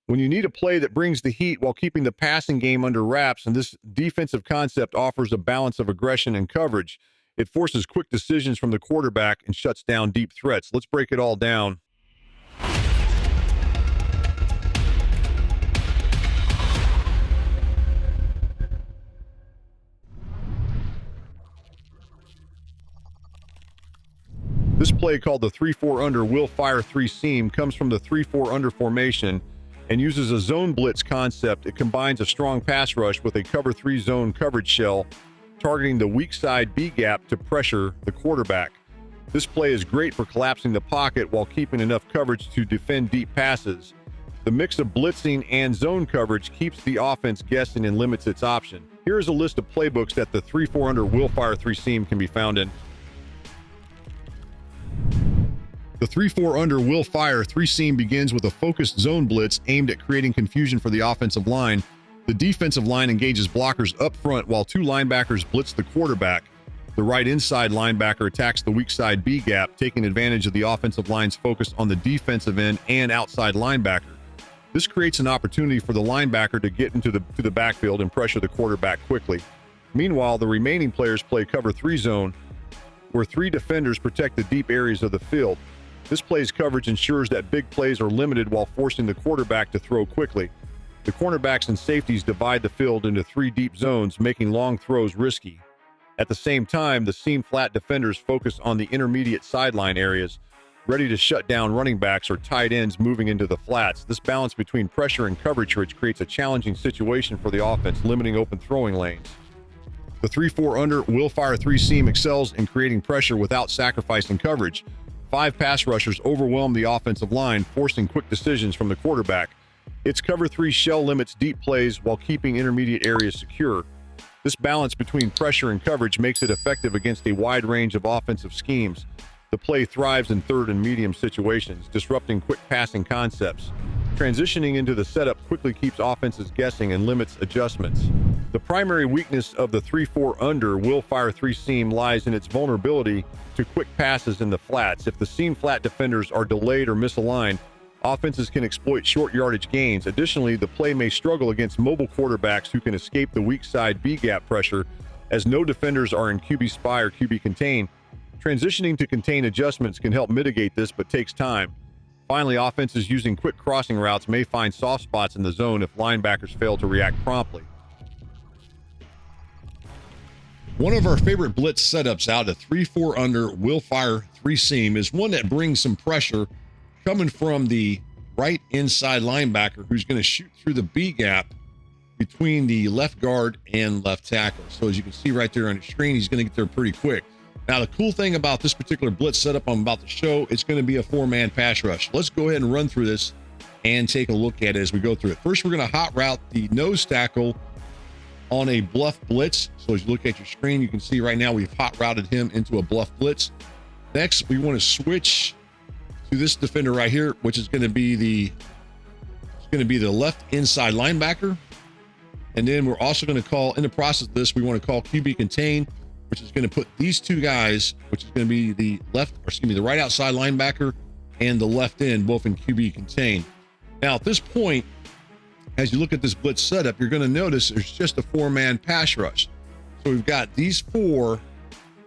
When you need a play that brings the heat while keeping the passing game under wraps, and this defensive concept offers a balance of aggression and coverage, it forces quick decisions from the quarterback and shuts down deep threats. Let's break it all down. This play, called the 3-4 under will fire 3 seam, comes from the 3-4 under formation and uses a zone blitz concept. It combines a strong pass rush with a cover 3 zone coverage shell, targeting the weak side B gap to pressure the quarterback. This play is great for collapsing the pocket while keeping enough coverage to defend deep passes. The mix of blitzing and zone coverage keeps the offense guessing and limits its option. Here is a list of playbooks that the 3-4 under will fire 3 seam can be found in. The 3-4 under will fire 3 seam begins with a focused zone blitz aimed at creating confusion for the offensive line. The defensive line engages blockers up front while 2 linebackers blitz the quarterback. The right inside linebacker attacks the weak side B gap, taking advantage of the offensive line's focus on the defensive end and outside linebacker. This creates an opportunity for the linebacker to get into the backfield and pressure the quarterback quickly. Meanwhile, the remaining players play cover 3 zone, where 3 defenders protect the deep areas of the field. This play's coverage ensures that big plays are limited while forcing the quarterback to throw quickly. The cornerbacks and safeties divide the field into 3 deep zones, making long throws risky. At the same time, the seam flat defenders focus on the intermediate sideline areas, ready to shut down running backs or tight ends moving into the flats. This balance between pressure and coverage creates a challenging situation for the offense, limiting open throwing lanes. The 3-4 under will fire 3 seam excels in creating pressure without sacrificing coverage. 5 pass rushers overwhelm the offensive line, forcing quick decisions from the quarterback. Its cover 3 shell limits deep plays while keeping intermediate areas secure. This balance between pressure and coverage makes it effective against a wide range of offensive schemes. The play thrives in third and medium situations, disrupting quick passing concepts. Transitioning into the setup quickly keeps offenses guessing and limits adjustments. The primary weakness of the 3-4 under will fire 3 seam lies in its vulnerability to quick passes in the flats. If the seam flat defenders are delayed or misaligned, offenses can exploit short yardage gains. Additionally, the play may struggle against mobile quarterbacks who can escape the weak side B gap pressure, as no defenders are in QB spy or QB contain. Transitioning to contain adjustments can help mitigate this, but takes time. Finally, offenses using quick crossing routes may find soft spots in the zone if linebackers fail to react promptly. One of our favorite blitz setups out, a 3-4 under will fire 3 seam, is one that brings some pressure coming from the right inside linebacker, who's going to shoot through the B gap between the left guard and left tackle. So as you can see right there on the screen, he's going to get there pretty quick. Now, the cool thing about this particular blitz setup I'm about to show, it's going to be a 4-man pass rush. Let's go ahead and run through this and take a look at it as we go through it. First, we're going to hot route the nose tackle on a bluff blitz. So as you look at your screen, you can see right now we've hot routed him into a bluff blitz. Next, we want to switch to this defender right here, which is going to be the left inside linebacker. And then we're also going to call, in the process of this, we want to call QB contain, which is going to put these 2 guys, which is going to be the right outside linebacker and the left end, both in QB contain. Now, at this point, as you look at this blitz setup, you're going to notice there's just a 4-man pass rush. So we've got these 4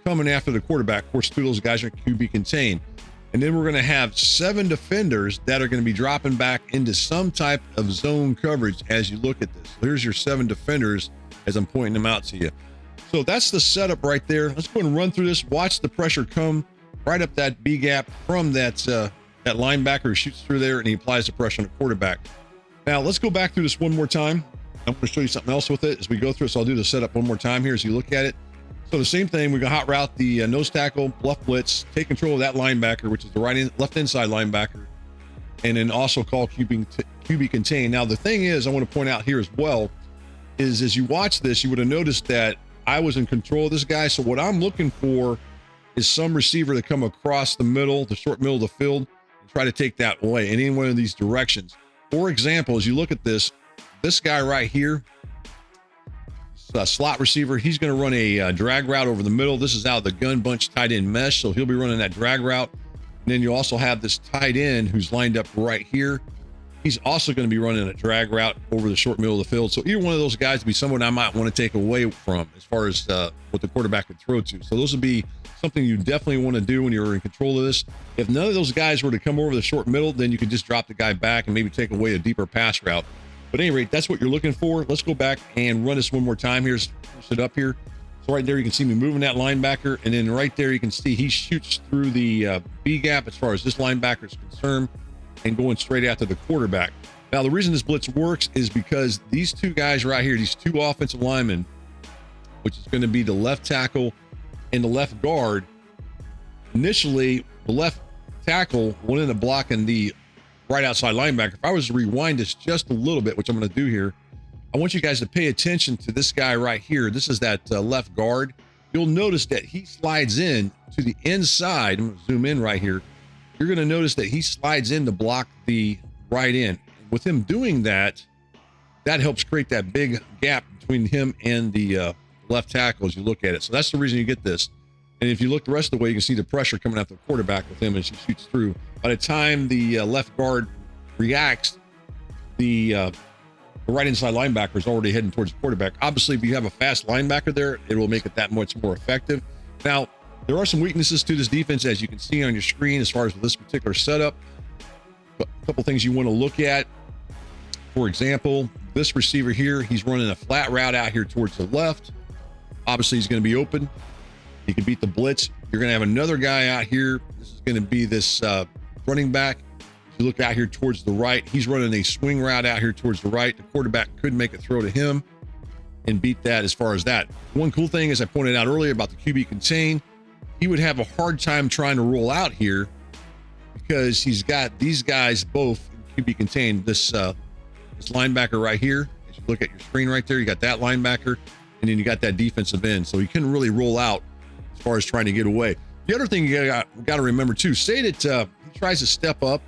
coming after the quarterback. Of course, 2 of those guys are QB contain. And then we're going to have 7 defenders that are going to be dropping back into some type of zone coverage as you look at this. So here's your 7 defenders as I'm pointing them out to you. So that's the setup right there. Let's go and run through this. Watch the pressure come right up that B gap from that linebacker who shoots through there, and he applies the pressure on the quarterback. Now, let's go back through this one more time. I'm going to show you something else with it as we go through it. So I'll do the setup one more time here as you look at it. So the same thing, we're going to hot route the nose tackle, bluff blitz, take control of that linebacker, which is the left inside linebacker, and then also call QB contain. Now, the thing is, I want to point out here as well, is as you watch this, you would have noticed that I was in control of this guy. So what I'm looking for is some receiver to come across the middle, the short middle of the field, and try to take that away in any one of these directions. For example, as you look at this guy right here, slot receiver, he's going to run a drag route over the middle. This is out of the gun bunch tight end mesh, so he'll be running that drag route. And then you also have this tight end who's lined up right here. He's also going to be running a drag route over the short middle of the field. So either one of those guys would be someone I might want to take away from as far as what the quarterback could throw to. So those would be something you definitely want to do when you're in control of this. If none of those guys were to come over the short middle, then you could just drop the guy back and maybe take away a deeper pass route. But at any rate, that's what you're looking for. Let's go back and run this one more time. Here's push it up here. So right there, you can see me moving that linebacker. And then right there, you can see he shoots through the B gap as far as this linebacker is concerned and going straight after the quarterback. Now, the reason this blitz works is because these two guys right here, these two offensive linemen, which is going to be the left tackle and the left guard, initially, the left tackle went into blocking the right outside linebacker. If I was to rewind this just a little bit, which I'm going to do here, I want you guys to pay attention to this guy right here. This is that left guard. You'll notice that he slides in to the inside. I'm going to zoom in right here. You're going to notice that he slides in to block the right end. With him doing that, that helps create that big gap between him and the left tackle as you look at it. So that's the reason you get this. And if you look the rest of the way, you can see the pressure coming out the quarterback with him as he shoots through. By the time the left guard reacts, the right inside linebacker is already heading towards the quarterback. Obviously, if you have a fast linebacker there, it will make it that much more effective. Now, there are some weaknesses to this defense, as you can see on your screen, as far as this particular setup. A couple things you want to look at. For example, this receiver here, he's running a flat route out here towards the left. Obviously, he's going to be open. He can beat the blitz. You're going to have another guy out here. This is going to be this running back. If you look out here towards the right, he's running a swing route out here towards the right. The quarterback could make a throw to him and beat that as far as that. One cool thing, as I pointed out earlier about the QB contain, he would have a hard time trying to roll out here because he's got these guys both in QB contain. This linebacker right here, as you look at your screen right there, you got that linebacker, and then you got that defensive end. So he couldn't really roll out as far as trying to get away. The other thing you got to remember too, say that he tries to step up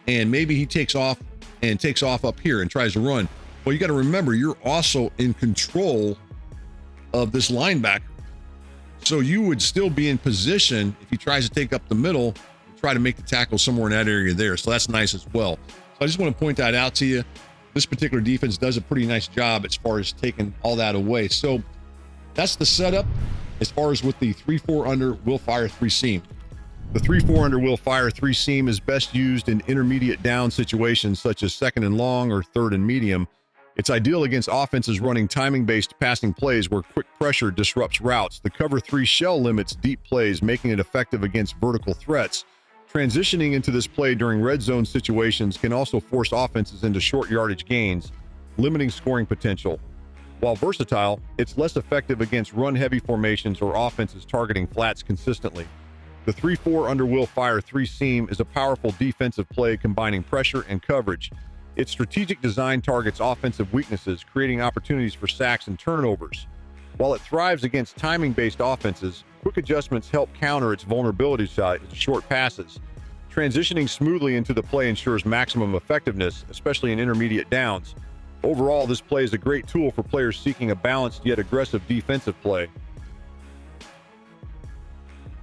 and maybe he takes off up here and tries to run. Well, you got to remember, you're also in control of this linebacker. So you would still be in position if he tries to take up the middle and try to make the tackle somewhere in that area there. So that's nice as well. So I just want to point that out to you. This particular defense does a pretty nice job as far as taking all that away. So that's the setup as far as with the 3-4 under will fire 3 seam. The 3-4 under will fire 3 seam is best used in intermediate down situations such as 2nd and long or 3rd and medium. It's ideal against offenses running timing-based passing plays where quick pressure disrupts routes. The cover 3 shell limits deep plays, making it effective against vertical threats. Transitioning into this play during red zone situations can also force offenses into short yardage gains, limiting scoring potential. While versatile, it's less effective against run-heavy formations or offenses targeting flats consistently. The 3-4 under will fire 3 seam is a powerful defensive play combining pressure and coverage. Its strategic design targets offensive weaknesses, creating opportunities for sacks and turnovers. While it thrives against timing-based offenses, quick adjustments help counter its vulnerability side to short passes. Transitioning smoothly into the play ensures maximum effectiveness, especially in intermediate downs. Overall, this play is a great tool for players seeking a balanced yet aggressive defensive play.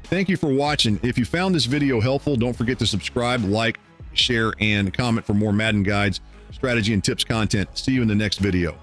Thank you for watching. If you found this video helpful, don't forget to subscribe, like, share, and comment for more Madden guides, strategy, and tips content. See you in the next video.